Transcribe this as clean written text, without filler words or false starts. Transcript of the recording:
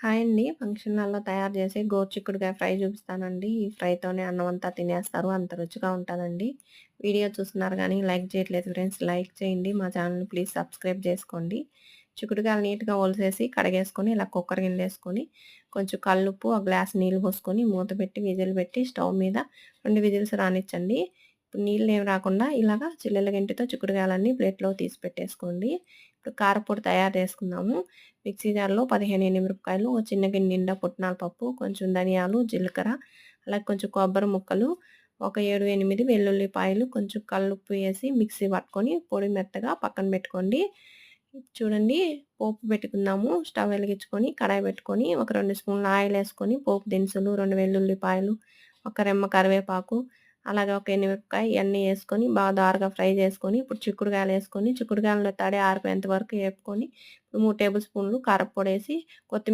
Hi అండి. Function హాల్‌లో తయారు చేసే గోరుచిక్కుడుకాయ ఫ్రై చూపిస్తానండి. ఈ ఫ్రైతోనే అన్నం అంతా తినేస్తారు. అంత రుచిగా ఉంటదండి. వీడియో చూస్తున్నారు గానీ లైక్ చేయట్లేదు ఫ్రెండ్స్. లైక్ చేయండి. మా ఛానల్‌ని ప్లీజ్ సబ్స్క్రైబ్ చేసుకోండి. చిక్కుడుకాయలు నీట్‌గా ఒలిసేసి కడిగేసుకొని ఇలా కుక్కర్ గిన్నెలేసుకొని కొంచెం కల్లుప్పు, ఒక గ్లాస్ నీళ్ళు పోసుకొని మూత పెట్టి విజిల్ పెట్టి స్టవ్ మీద 2 విజిల్స్ రానిచ్చండి. ఇప్పుడు నీళ్ళేమి రాకుండా ఇలాగా చిల్లుల గెంటితో చిక్కుడుకాయలన్నీ ప్లేట్‌లోకి తీసి పెట్టేసుకోండి. ఇప్పుడు కారప్పొడి తయారు చేసుకుందాము. మిక్సీ జార్‌లో 15 ఎండుమిరపకాయలు, ఒక చిన్న గిన్నె నిండా పుట్నాల పప్పు, కొంచెం ధనియాలు, జీలకర్ర, అలాగే కొంచెం కొబ్బరి ముక్కలు, ఒక 7, 8 వెల్లుల్లిపాయలు, కొంచెం కల్లుప్పు ఏసి మిక్సీ పట్టుకొని పొడి మెత్తగా పక్కన పెట్టుకోండి. చూడండి పోపు పెట్టుకుందాము. స్టవ్ వెలిగించుకొని కడాయి పెట్టుకొని ఒక 2 స్పూన్ల ఆయిల్ ఏసుకొని పోపు దినుసులు, 2 వెల్లుల్లిపాయలు, ఒక రెమ్మ కరివేపాకు, అలాగే ఒక ఎండుమిరపకాయ ఇయన్నీ ఏసుకొని బాగా దోరగా ఫ్రై చేసుకొని ఇప్పుడు చిక్కుడుకాయలేసుకొని చిక్కుడుకాయలను తడి ఆరిపోయేంత వరకు ఏపుకొని 3 టేబుల్ స్పూన్లు కారప్పొడేసి కొత్తిమీర